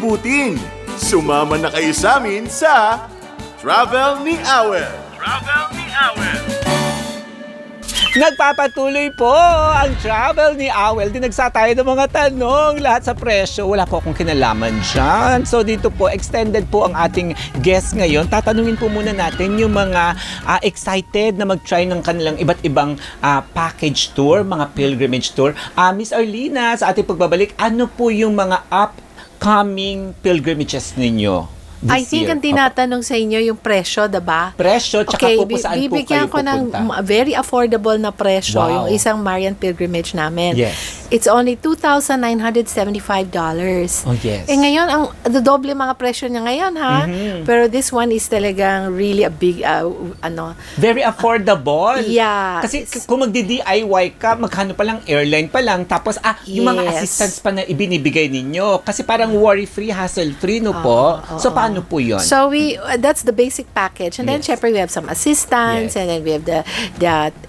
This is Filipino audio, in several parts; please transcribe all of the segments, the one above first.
kalimutin. Sumama na kayo sa amin sa Travel ni Awel. Travel ni Awel. Nagpapatuloy po ang travel ni Awel. Dinagsa tayo ng mga tanong. Lahat sa presyo. Wala po akong kinalaman dyan. So dito po, extended po ang ating guest ngayon. Tatanungin po muna natin yung mga excited na mag-try ng kanilang iba't ibang package tour, mga pilgrimage tour. Miss Arlina, sa ating pagbabalik, ano po yung mga upcoming pilgrimages ninyo? I think ang tinatanong sa inyo yung presyo, diba? Presyo, tsaka po saan po kayo bibigyan ko ng pupunta? very affordable na presyo, Wow. yung isang Marian pilgrimage namin. Yes. It's only $2,975. Oh, yes. Eh ngayon, ang doble mga presyo niya ngayon, ha? Pero this one is talagang really a big, Very affordable. Yeah. Kasi kung magdi-DIY ka, magkano pa lang, airline pa lang, tapos yung mga Yes. assistance pa na ibinibigay ninyo. Kasi parang worry-free, hassle-free, no po? So, paano po yun? So that's the basic package, and then Yes. syempre we have some assistance, Yes. and then we have the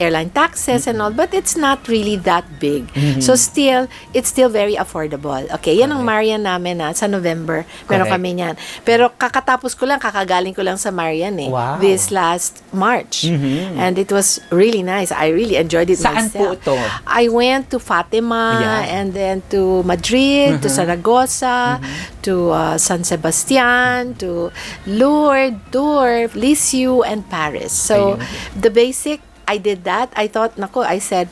airline taxes and all, but it's not really that big. So it's still very affordable. Okay, yan ang Marian namin sa November. Meron Correct. kami niyan. Pero kakagaling ko lang sa Marian Wow. this last March. And it was really nice. I really enjoyed it Saan po myself. ito? I went to Fatima, Yeah. and then to Madrid, to Zaragoza, to San Sebastian, to Lourdes, Tours, Lisieux, and Paris. So, Ayun. the basic, I did that. I thought, I said,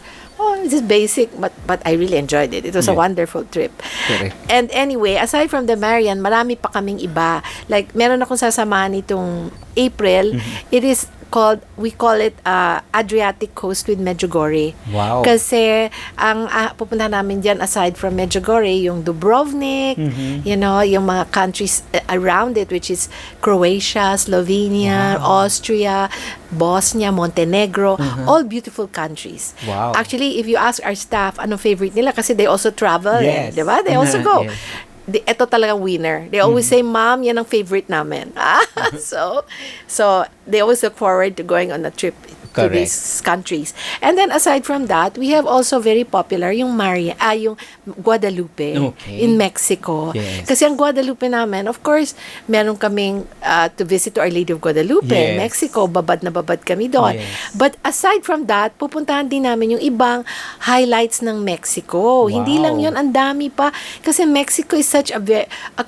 this is basic, but I really enjoyed it. It was a Yeah. wonderful trip. Correct. And anyway, aside from the Marian, marami pa kaming iba. Like, meron akong sasamahan itong April. It is we call it Adriatic Coast with Medjugorje. Wow. Kasi ang pupunta namin diyan aside from Medjugorje, yung Dubrovnik, yung mga countries around it, which is Croatia, Slovenia, Austria, Bosnia, Montenegro, all beautiful countries. Wow. Actually, if you ask our staff, ano favorite nila, kasi they also travel, Yes. di ba? They also go. Yes. Ito talagang winner. They always say, Mom, yan ang favorite namin. So they always look forward to going on a trip to Correct. these countries. And then aside from that, we have also very popular yung yung Guadalupe Okay. in Mexico. Yes. Kasi ang Guadalupe namin, of course, meron kaming to visit to Our Lady of Guadalupe, Yes. Mexico. Babad na babad kami doon. Yes. But aside from that, pupuntahan din namin yung ibang highlights ng Mexico. Hindi Wow. lang yun, ang dami pa. Kasi Mexico is such a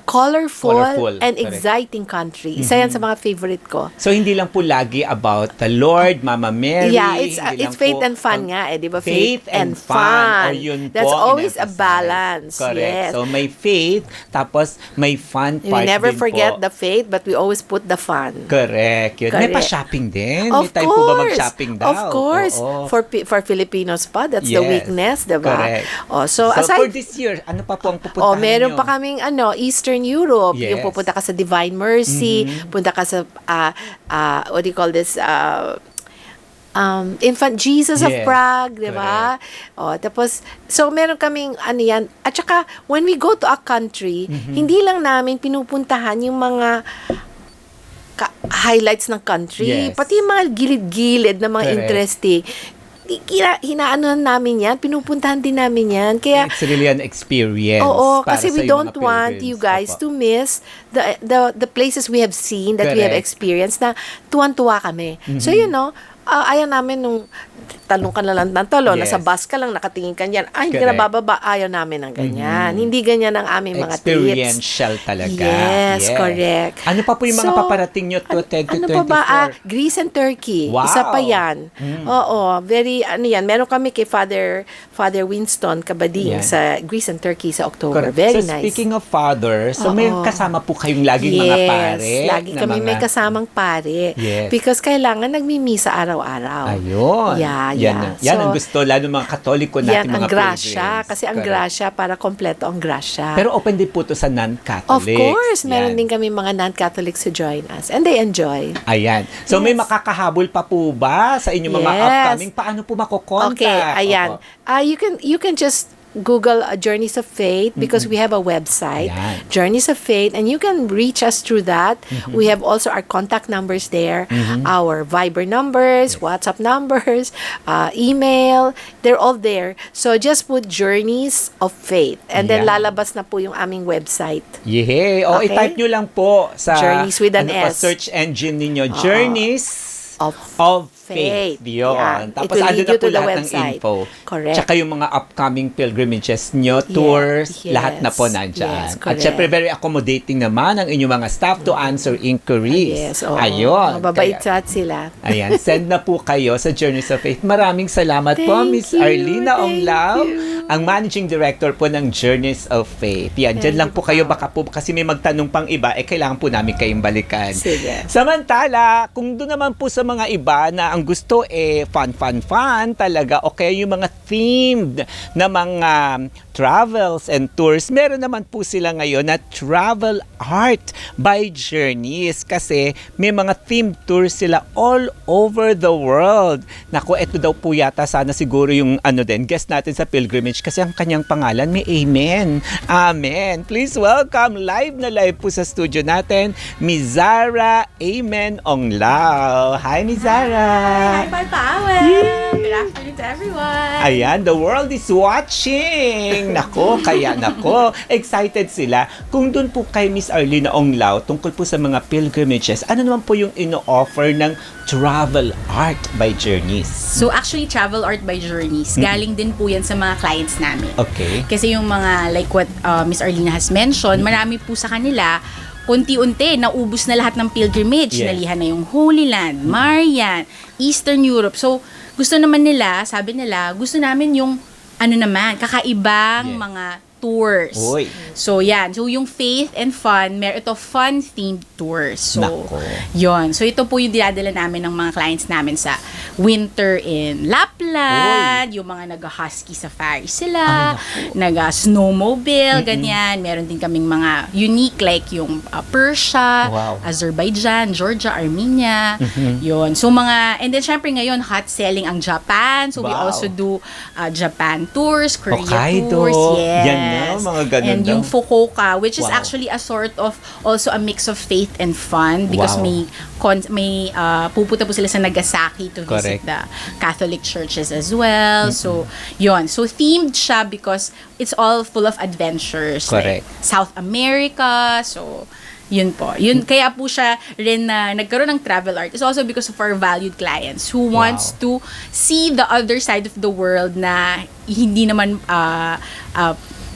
colorful, Colorful, and correct. exciting country. Isa yan sa mga favorite ko. So, hindi lang po lagi about the Lord, Mama Mary. Yeah, hindi it's lang faith po and fun ang nga di ba? Faith and fun. O, yun That's po, always a in-emphasize. balance. Correct. Yes. So, may faith, tapos may fun We part never din forget po. the faith, but we always put the fun. Correct. Yun. May Correct. pa-shopping din. Of May time po ba course. mag-shopping daw? Of course. Oo. For Filipinos pa, that's the Yes. weakness, diba? Correct. So for aside this year, ano pa po ang pupuntahan meron nyo? pa kaming Eastern Europe. Yes. Yung pupunta ka sa Divine Mercy, punta ka sa what do you call this? Infant Jesus of Yes, Prague, di ba? Tapos, so meron kaming yan. At saka, when we go to a country, hindi lang namin pinupuntahan yung mga highlights ng country, Yes. pati yung mga gilid-gilid na mga Correct. interesting. Hinaanohan namin yan, pinupuntahan din namin yan. Kaya, It's really an experience. oo, para kasi sa we yung don't mga want pilgrims. you guys Opo. to miss the places we have seen, that we have Correct. experienced, na tuwan-tuwa kami. So, ayaw namin nung talong ka na lang ng talo, Yes. nasa bus ka lang, nakatingin ka niyan, ay, hindi ka na Correct. bababa, ayaw namin ng ganyan. Hindi ganyan ang aming mga trips. Experiential talaga. Yes, correct. Ano pa po yung mga So, paparating nyo to 2024? Ano pa ba? Greece and Turkey. Wow. Isa pa yan. Oo, very, yan. Meron kami kay Father Winston Kabading Yan. sa Greece and Turkey sa October. Correct. Very So, nice. speaking of father, so Oo. may kasama po kayong laging mga pare? Lagi na kami may mga- kasamang pare. Yes. Because kailangan nagmimisa araw-araw. Ayun. Yeah, Yan, yeah. yan ang gusto, lalo mga Katoliko natin, Yan ang mga grasya. pilgrims. Kasi ang Correct. grasya, para kompleto ang grasya. Pero open din po to sa non-Catholics. of course, meron Yan. din kami mga non-Catholics who join us. And they enjoy. Ayan. So, may Yes. makakahabol pa po ba sa inyong mga Yes. upcoming? Paano po makokontak? Okay, ayan. Opo. You can just Google Journeys of Faith because we have a website, Ayan. Journeys of Faith, and you can reach us through that. We have also our contact numbers there, our Viber numbers, WhatsApp numbers, email, they're all there. So just put Journeys of Faith and then Ayan. lalabas na po yung aming website. Yehey! O, Okay. i-type nyo lang po sa Journeys with an po, S. search engine ninyo. Journeys Of Faith. Yun. Yan. Tapos It will ando lead na you po to the lahat ng website. info. Correct. Tsaka yung mga upcoming pilgrimages nyo, tours, yes. lahat na po nandyan. Yes, At correct. syempre, very accommodating naman ang inyong mga staff to answer inquiries. Yes, oo. Ayun. Mababait Kaya- sila. Ayan, send na po kayo sa Journeys of Faith. Maraming salamat po, Thank Miss you, Arlina thank Onglao, you. ang Managing Director po ng Journeys of Faith. Yan, dyan Thank lang you po kayo, po. baka po kasi may magtanong pang iba, kailangan po namin kayong balikan. Sige. Samantala, kung doon naman po sa mga iba na ang gusto fun talaga, okay, yung mga themed na mga travels and tours, meron naman po sila ngayon na Travel Art by Journeys kasi may mga themed tours sila all over the world. Naku, eto daw po yata sana siguro yung guest natin sa pilgrimage kasi ang kanyang pangalan may Amen. Amen. Please welcome live na live po sa studio natin, Miss Zara Amen Onglao. Hi, Miss Zara. Hi, Powell! Good afternoon to everyone! Ayan, the world is watching! Nako, excited sila. Kung doon po kay Miss Arlina Onglao, tungkol po sa mga pilgrimages, ano naman po yung ino-offer ng Travel Art by Journeys? So actually, Travel Art by Journeys, galing din po yan sa mga clients namin. Okay. Kasi yung mga, like what Miss Arlina has mentioned, marami po sa kanila, unti-unti, naubos na lahat ng pilgrimage. Yes. Nalihan na yung Holy Land, Marian, Eastern Europe. So, gusto naman nila, sabi nila, gusto namin yung, kakaibang Yes. mga tours. Uy. So, yan. So, yung faith and fun, ito fun-themed tours. So, Nako. yon. So, ito po yung dinadala namin ng mga clients namin sa winter in Lapland, yung mga nag-husky safari sila, nag-snowmobile, ganyan. Meron din kaming mga unique like yung Persia, Wow. Azerbaijan, Georgia, Armenia. Yon. So, and then syempre ngayon, hot selling ang Japan. So, we Wow. also do Japan tours, Korea Hokkaido. tours. Yes. Yan na, mga ganun And daw. yung Fukuoka, which is Wow. actually a sort of also a mix of faith and fun because Wow. may pupunta po sila sa Nagasaki to visit Correct. the Catholic churches as well. So, yon. So, themed siya because it's all full of adventures. Correct. Like South America. So, yun po. Yun, kaya po siya rin na nagkaroon ng travel art is also because of our valued clients who wants to see the other side of the world na hindi naman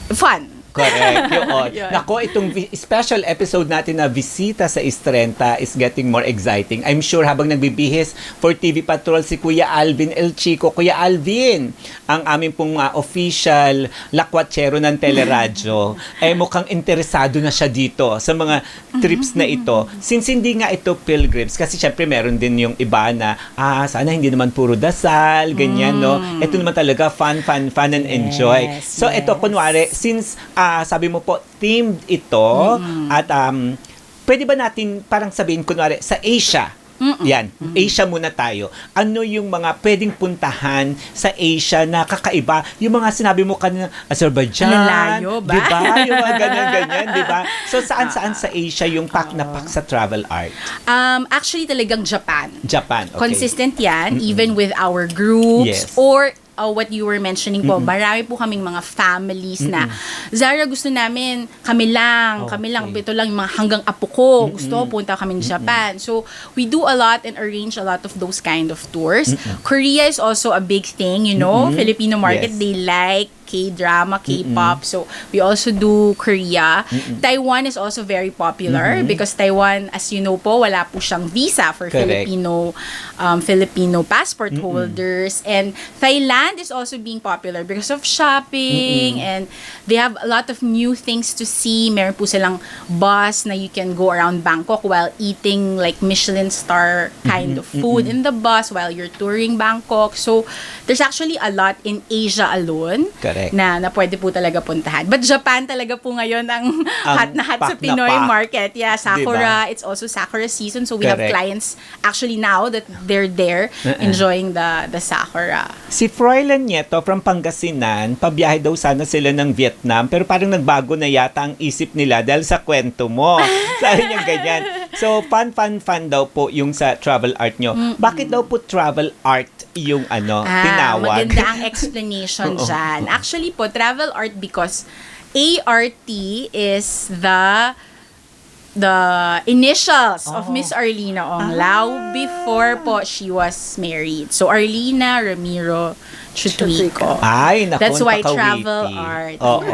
fun. Correct. Yun. Yun. Nako, itong special episode natin na Bisita sa Istrenta is getting more exciting. I'm sure habang nagbibihis for TV Patrol si Kuya Alvin El Chico. Kuya Alvin, ang aming pong official lakwatsero ng teleradyo, ay mukhang interesado na siya dito sa mga trips na ito. Since hindi nga ito pilgrims, kasi syempre meron din yung iba na, sana hindi naman puro dasal, ganyan, no? Ito naman talaga fun and enjoy. Yes, So, ito, kunwari, since sabi mo po, themed ito, at pwede ba natin parang sabihin, kunwari, sa Asia, yan, Asia muna tayo. Ano yung mga pwedeng puntahan sa Asia na kakaiba? Yung mga sinabi mo kanina, Azerbaijan, Ang layo ba? diba? Yung mga ganyan, diba? So, saan sa Asia yung pak na pak sa travel art? Actually, talagang Japan. Japan, okay. Consistent yan, even with our groups Yes. or what you were mentioning po, marami po kaming mga families na, Zara, gusto namin, kami lang, ito lang yung mga hanggang apo ko, gusto, punta kami ng Japan. So, we do a lot and arrange a lot of those kind of tours. Korea is also a big thing, you know, Filipino market, Yes. they like K-drama, K-pop. So, we also do Korea. Taiwan is also very popular because Taiwan, as you know po, wala po siyang visa for Correct. Filipino passport holders. And Thailand is also being popular because of shopping and they have a lot of new things to see. Meron po silang bus na you can go around Bangkok while eating like Michelin star kind of food in the bus while you're touring Bangkok. So, there's actually a lot in Asia alone. Correct. Correct. na pwede po talaga puntahan. But Japan talaga po ngayon ang hot na hot sa pak na Pinoy pak. market. Yeah, Sakura, Diba? it's also Sakura season, so we have Correct. clients actually now that they're there enjoying the Sakura. Si Froilan Nieto from Pangasinan, pabiyahe daw sana sila ng Vietnam, pero parang nagbago na yata ang isip nila dahil sa kwento mo. Sabi niya ganyan. So, fun daw po yung sa travel art nyo. Bakit daw po travel art yung tinawag? Maganda ang explanation dyan. Actually po, travel art because ART is the initials of Miss Arlina Onglao before po she was married. So, Arlina Ramiro Chutuico. Ay, naku, That's why napaka-witty. travel art. Oo.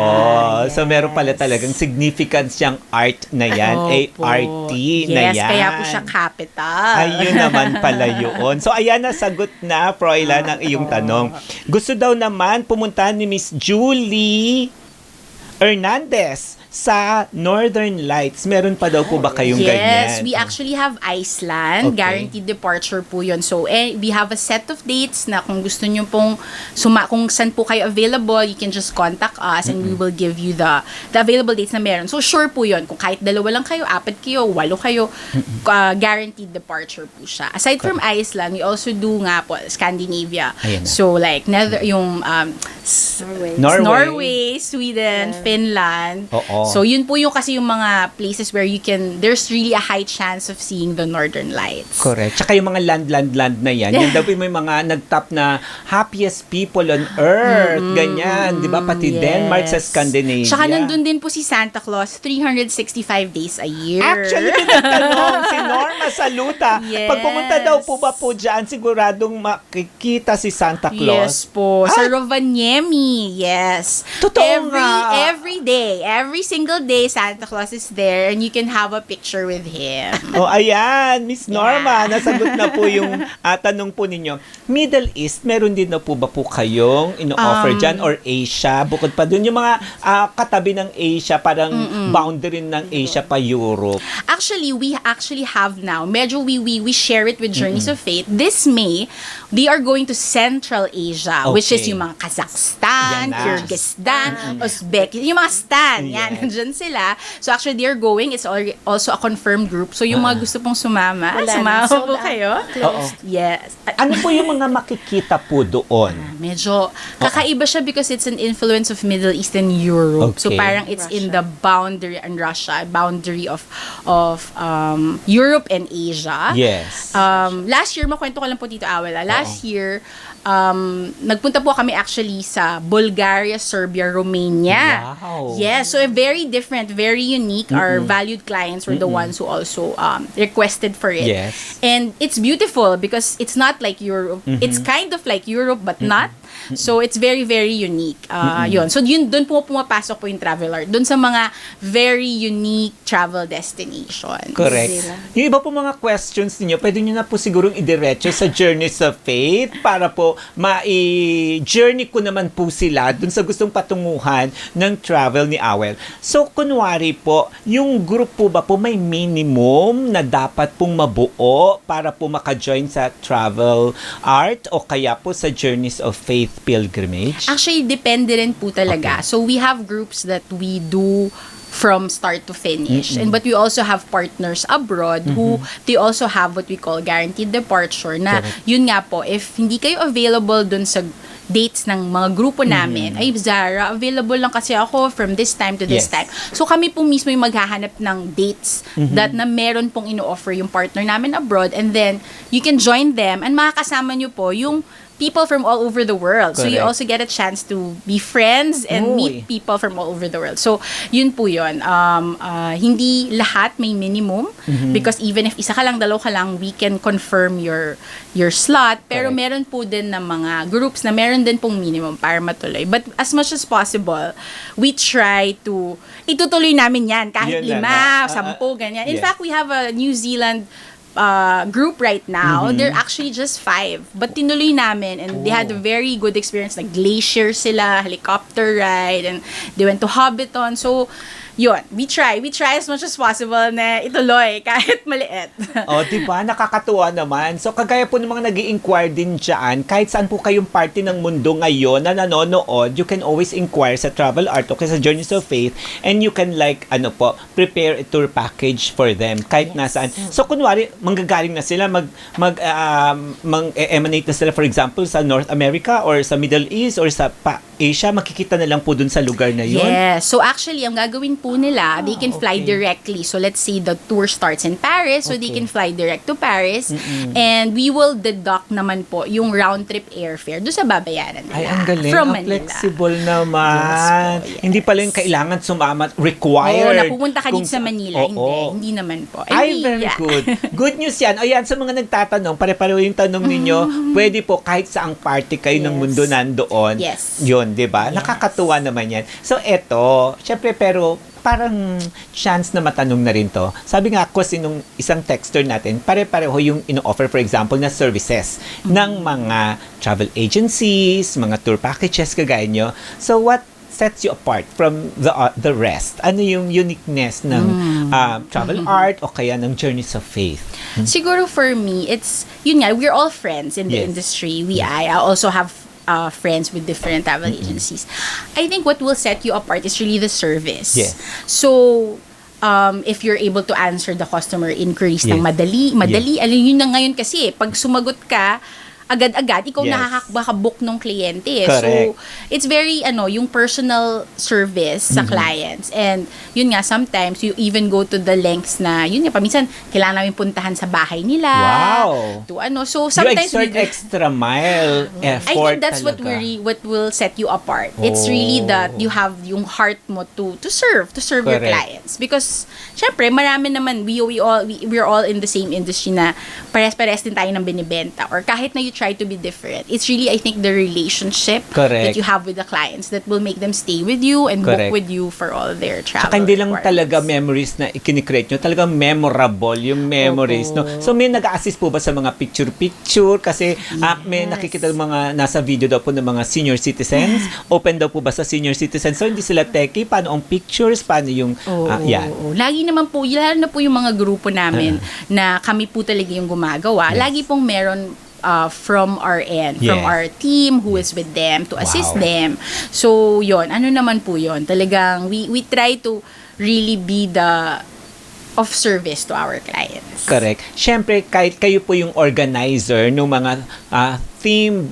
Yes. So, meron pala talagang significance siyang art na yan. Opo. ART na Yes, yan. kaya po siya capital. Ayun naman pala yun. So, ayan, nasagot na, Froilan, ang iyong tanong. Gusto daw naman pumuntahan ni Miss Julie Hernandez sa Northern Lights. Meron pa daw po ba kayong ganyan? Yes, we actually have Iceland. Okay. Guaranteed departure po yun. So, we have a set of dates na kung gusto nyo pong kung saan po kayo available, you can just contact us and we will give you the available dates na meron. So, sure po yun. Kung kahit 2 lang kayo, 4 kayo, 8 kayo, guaranteed departure po siya. Aside from Iceland, we also do nga po Scandinavia. Ayan na. So, like, yung Norway. Sweden, Finland. Oo. So, yun po yung kasi yung mga places where there's really a high chance of seeing the Northern Lights. Correct. Tsaka yung mga land na yan. Yan daw po may mga nagtap na happiest people on earth. Ganyan. Di ba? Pati Yes. Denmark sa Scandinavia. Tsaka nandun din po si Santa Claus 365 days a year. Actually, pinagtanong si Norma Saluta. Yes. Pag pumunta daw po ba po dyan, siguradong makikita si Santa Yes Claus. po. Sa Ah! Rovaniemi. Yes. Totoo nga. Every day. Every single day, Santa Claus is there and you can have a picture with him. Oh, ayan, Miss Norma, nasagot na po yung tanong po ninyo. Middle East, meron din na po ba po kayong ino-offer dyan or Asia? Bukod pa dun yung mga katabi ng Asia, parang boundary ng Asia pa Europe. Actually, we actually have now. Medyo we share it with Journeys of Faith. This May, they are going to Central Asia, which is Okay. yung mga Kazakhstan, Yan na. Kyrgyzstan, Uzbekistan, yung mga stan. Yan, Yes. nandyan sila. So actually, they're going. It's also a confirmed group. So yung mga gusto pong sumama, sumama Sold po out. kayo. Oo. Yes. Ano po yung mga makikita po doon? Medyo kakaiba siya because it's an influence of Middle East and Europe. So Okay. parang it's in the boundary and Russia, boundary of Europe and Asia. Yes. Last year, makwento ko lang po dito, Awela. Last year, nagpunta po kami actually sa Bulgaria, Serbia, Romania. Wow. Yes, so very different, very unique. Our valued clients were the ones who also requested for it. Yes. And it's beautiful because it's not like Europe. It's kind of like Europe but not. So it's very, very unique. Yun. So doon po pumapasok po yung travel art. Doon sa mga very unique travel destinations. Correct. Sila. Yung iba po mga questions niyo, pwede niyo na po sigurong idiretso sa Journeys of Faith para po ma-journey ko naman po sila dun sa gustong patunguhan ng travel ni Awel. So, kunwari po, yung group po ba po may minimum na dapat pong mabuo para po maka-join sa travel art o kaya po sa Journeys of Faith pilgrimage? Actually, depende rin po talaga. Okay. So we have groups that we do from start to finish. But we also have partners abroad who they also have what we call guaranteed departure na Correct. yun nga po, if hindi kayo available dun sa dates ng mga grupo namin, ay Zara, available lang kasi ako from this time to this Yes. time. So kami po mismo yung maghahanap ng dates that na meron pong ino-offer yung partner namin abroad and then you can join them and makakasama nyo po yung people from all over the world. So you Correct. also get a chance to be friends and meet people from all over the world. So yun po yun. Hindi lahat may minimum because even if isa ka lang, dalaw ka lang, we can confirm your slot. Pero Correct. meron po din na mga groups na meron din pong minimum para matuloy. But as much as possible, we try to itutuloy namin yan kahit Yun 5, na nga. 10, ganyan. In yes. fact, we have a New Zealand group right now, they're actually just 5. But tinuloy namin and they had a very good experience. Like glacier sila, helicopter ride, and they went to Hobbiton. So, yun, we try as much as possible na ituloy kahit maliit. O, diba? Nakakatuwa naman. So, kagaya po ng mga nag-i-inquire din dyan, kahit saan po kayong party ng mundo ngayon na nanonood, you can always inquire sa Travel Art o sa Journeys of Faith, and you can prepare a tour package for them kahit nasaan. So, kunwari, manggagaling na sila, mag-emanate na sila, for example, sa North America or sa Middle East or sa Asia, makikita na lang po dun sa lugar na yun. Yes. So actually, ang gagawin po nila, they can fly directly. So let's say the tour starts in Paris, so they can fly direct to Paris, and we will deduct naman po yung round trip airfare doon sa babayaran nila. Ay, ang galing. From Ang Manila. flexible naman. Yes po, yes. Hindi pala yung kailangan sumama, Oo, required. napupunta ka dito sa Manila. Hindi naman po. Ay, very good. Good news yan. O yan, sa mga nagtatanong, pare-pareho yung tanong ninyo, pwede po kahit saang party kayo ng mundo nandoon. Yes. Yun, di ba? Yes. Nakakatuwa naman yan. So, eto, syempre, pero parang chance na matanong na rin to. Sabi nga kasi nung isang texter natin, pare-pareho yung ino-offer, for example, na services ng mga travel agencies, mga tour packages, kagaya nyo. So, what sets you apart from the rest? Ano yung uniqueness ng travel art o kaya ng Journeys of Faith? Siguro for me, it's, yun nga, we're all friends in the Yes. industry. I also have friends with different travel agencies. I think what will set you apart is really the service. Yes. So, if you're able to answer the customer inquiries ng madali, alam yun na ngayon kasi, pag sumagot ka, agad-agad, ikaw Yes. nakaka-book ng kliyente. Correct. So, it's very, yung personal service sa clients. And, yun nga, sometimes, you even go to the lengths na, yun nga, paminsan, kailangan namin puntahan sa bahay nila. Wow. So, You sometimes, exert extra mile effort I think that's talaga. what will set you apart. It's really that you have yung heart mo to serve your Correct. clients. Because, syempre, marami naman, we're all in the same industry na pares-pares din tayo ng binibenta. Or kahit na you try to be different, it's really, I think, the relationship Correct. that you have with the clients that will make them stay with you and Correct. book with you for all their travel. Saka hindi lang requirements. talaga memories na ikini-create nyo, talagang memorable yung memories, no? So, may nag-assist po ba sa mga picture-picture? Kasi may nakikita ng mga nasa video daw po ng mga senior citizens. Open daw po ba sa senior citizens? So, hindi sila techie. Paano ang pictures? Paano yung, yan? Oo. Lagi naman po, lalo na po yung mga grupo namin na kami po talaga yung gumagawa. Yes. Lagi pong meron from our end, from Yes. our team who is with them to assist Wow. them. So, yon, ano naman po yon, talagang we try to really be the of service to our clients. Correct. Siyempre, kahit kayo po yung organizer ng mga theme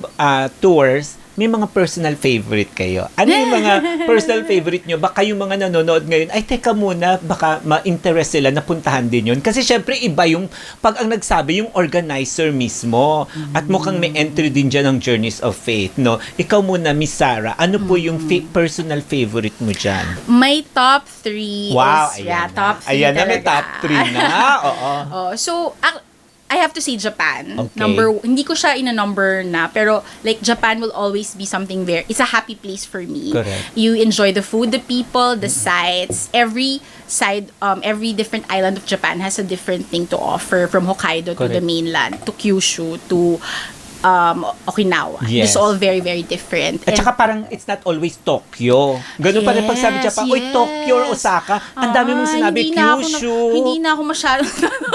tours, may mga personal favorite kayo. Ano yung mga personal favorite nyo? Baka yung mga nanonood ngayon, ay teka muna, baka ma-interest sila, napuntahan din yun. Kasi syempre iba yung, pag ang nagsabi, yung organizer mismo. At mukhang may entry din dyan ng Journeys of Faith, no? Ikaw muna, Miss Sarah, ano po yung personal favorite mo dyan? My top 3 Wow, is, ayan na. top 3 Ayan na, may talaga. top 3 na. Oo. So, I have to say Japan. Okay. Hindi ko siya ina-number na, pero like Japan will always be something it's a happy place for me. Correct. You enjoy the food, the people, the sights. Every different island of Japan has a different thing to offer, from Hokkaido to the Correct. mainland, to Kyushu, to Okinawa. Yes. It's all very, very different. At saka parang it's not always Tokyo. Ganun pa rin pag sabi Japan, uy, Tokyo or Osaka, ang dami mong sinabi, Kyushu. Hindi na ako masyadong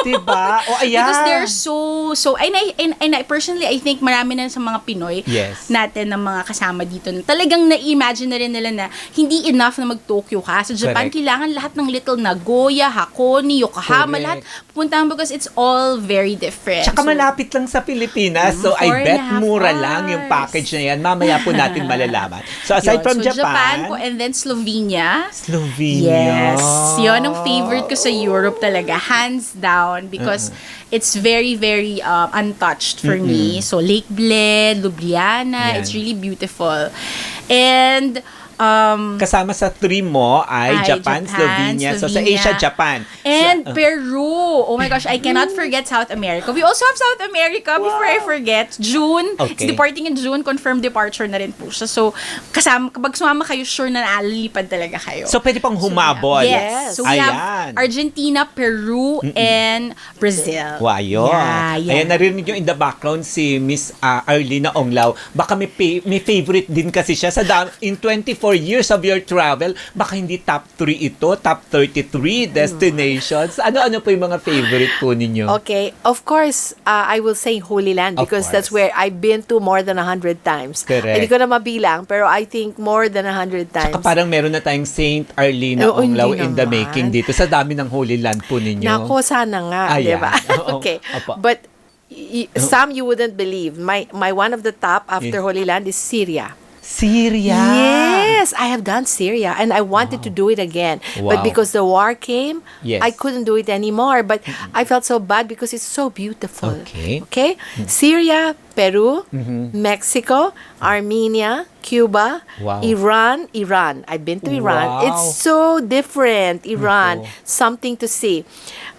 Diba? O ayan. Because they're so and I personally, I think marami na sa mga Pinoy Yes. natin ng mga kasama dito na talagang na-imagine na rin nila na hindi enough na mag-Tokyo ka. Sa Japan, Correct. kailangan lahat ng little Nagoya, Hakone, Yokohama, Correct. lahat pupuntahan because it's all very different. Tsaka So, malapit lang sa Pilipinas. So, I 4.5 bet mura lang yung hours. package na yan. Mamaya po natin malalaman. So, aside yun. from So, Japan, po, and then Slovenia. Slovenia. Yes. Yun ang favorite ko sa Europe talaga. Hands down. Because it's very, very untouched for me. So, Lake Bled, Ljubljana. Yan. It's really beautiful. And Kasama sa 3 mo ay Japan, Slovenia. So sa Asia, Japan. And Peru. Oh my gosh, I cannot forget South America. We also have South America. Before I forget, June. Okay. It's departing in June. Confirmed departure na rin po siya. So, kapag sumama kayo, sure na naalilipad talaga kayo. So pwede pang humabol. Yes. So we have Argentina, Peru, and Brazil. Wow, yun. Yeah. Ayan, narinig nyo in the background si Miss Arlina Onglao. Baka may favorite din kasi siya in 24 years of your travel. Baka hindi top 3 ito, top 33 destinations. Ano-ano po yung mga favorite po ninyo? Okay, of course, I will say Holy Land Of because that's course. where I've been to more than 100 times. Correct. Hindi ko na mabilang, pero I think more than 100 times. Saka parang meron na tayong Saint Arlina Oo, Onglao hindi in the naman. making dito. Sa dami ng Holy Land po ninyo. Nako, sana nga, di Ayan. ba? Oo. Okay, Opo. but some you wouldn't believe. My one of the top after Yes. Holy Land is Syria. Syria. Yes, I have done Syria and I wanted to do it again. Wow. But because the war came, Yes. I couldn't do it anymore. But I felt so bad because it's so beautiful. Okay. Okay? Syria, Peru, Mexico, Armenia, Cuba, Wow. Iran. I've been to Iran. Wow. It's so different, Iran. Nako. Something to see.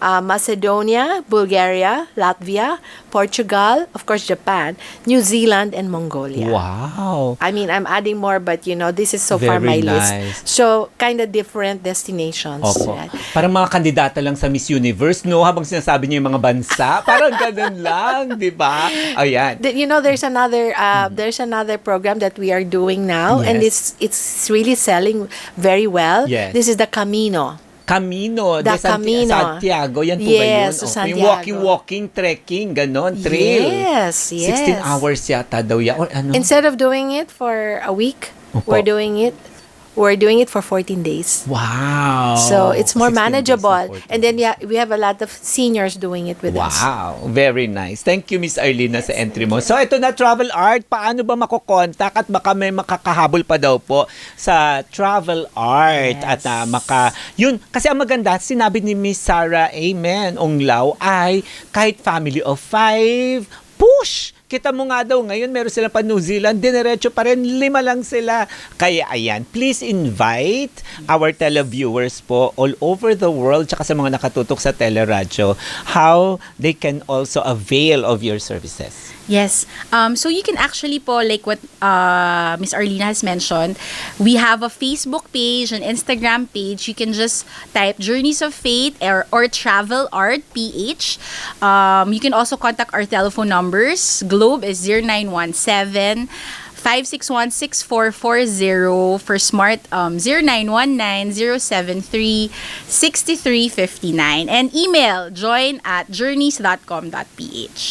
Macedonia, Bulgaria, Latvia, Portugal, of course Japan, New Zealand, and Mongolia. Wow. I mean, I'm adding more, but this is so far Very my nice. list. So, kind of different destinations. Opo. Right? Parang mga kandidata lang sa Miss Universe, no? Habang sinasabi niyo yung mga bansa. Parang ganun lang, di ba? Ayan. There's another program that we are doing now, and Yes. it's really selling very well. Yes. This is the Camino. Camino The de Camino. Santiago. Yan po ba yun? Yes, Opo. Santiago. Yung walking, trekking, ganon, trail. Yes, yes. 16 hours yata daw yan. Or ano? Instead of doing it for a week, Opo. we're doing it for 14 days. Wow. So it's 16 more days manageable. 14 And then we have a lot of seniors doing it with us. Wow, very nice. Thank you, Miss Arlina, sa entry mo. So, ito na, Travel Art. Paano ba makokontak at baka may makakahabol pa daw po sa Travel Art? Yes. At yun, kasi ang maganda, sinabi ni Miss Sarah Amen Onglao ay kahit family of 5, push! Kita mo nga daw, ngayon meron silang pa New Zealand, dinerecho pa rin, 5 lang sila. Kaya ayan, please invite our televiewers po all over the world, tsaka sa mga nakatutok sa teleradyo, how they can also avail of your services. Yes. So you can actually po, like what Miss Arlina has mentioned, we have a Facebook page, an Instagram page. You can just type Journeys of Faith or Travel Art PH. You can also contact our telephone numbers. Globe is 0917 561-6440. For Smart, 0919-073-6359. And email, join@journeys.com.ph.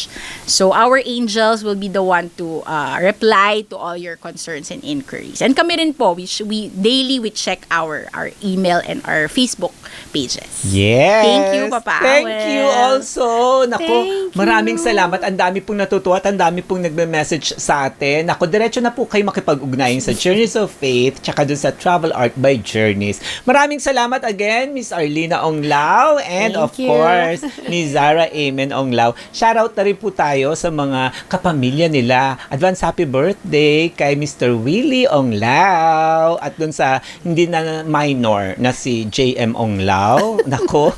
So, our angels will be the one to reply to all your concerns and inquiries. And kami rin po, we daily check our email and our Facebook pages. Yes. Thank you, Papa Thank Awel. you also. Nako, Thank you. maraming salamat. Ang dami pong natutuwa at ang dami pong nagme-message sa atin. Nako, diretso na po kayo makipag-ugnayan sa Journeys of Faith tsaka dun sa Travel Art by Journeys. Maraming salamat again, Miss Arlina Onglao and Thank of you. course, Miss Zara Amen Onglao. Shoutout na rin po tayo sa mga kapamilya nila. Advance happy birthday kay Mr. Willie Onglao at dun sa hindi na minor na si JM Onglao. Nako.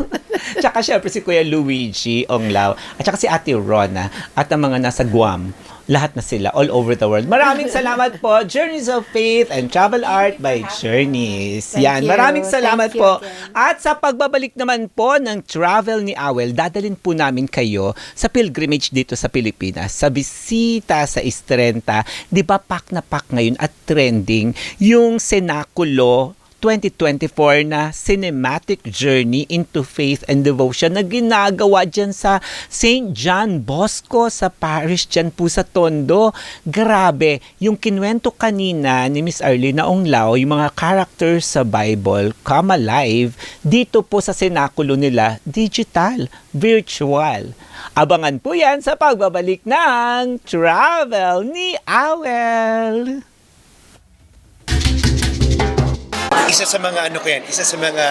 Tsaka syempre si Kuya Luigi Onglao at tsaka si Ate Rona at ang mga nasa Guam. Lahat na sila all over the world. Maraming salamat po. Journeys of Faith and Travel Art by Journeys. Yan. you. Maraming salamat Thank you po. again. At sa pagbabalik naman po ng Travel ni Awel, dadalhin po namin kayo sa pilgrimage dito sa Pilipinas. Sa bisita sa Istrenta. Di ba pak na pak ngayon at trending yung Cenaculo 2024 na cinematic journey into faith and devotion na ginagawa dyan sa St. John Bosco sa parish dyan po sa Tondo. Grabe, yung kinwento kanina ni Miss Arlina Onglao, yung mga characters sa Bible, come alive, dito po sa Cenaculo nila, digital, virtual. Abangan po yan sa pagbabalik ng Travel ni Awel. Isa sa mga isa sa mga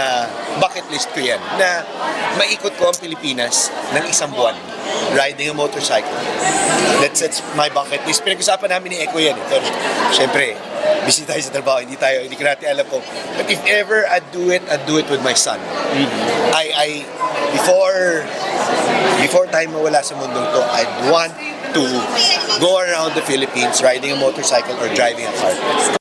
bucket list ko yan na maikot ko ang Pilipinas ng isang buwan riding a motorcycle. That's my bucket list. Pinag-usapan namin ni Eko yan. Pero, syempre, busy tayo sa trabaho, hindi ko natin alam kung. But if ever I'd do it with my son. I before tayo mawala sa mundong to, I'd want to go around the Philippines riding a motorcycle or driving a car.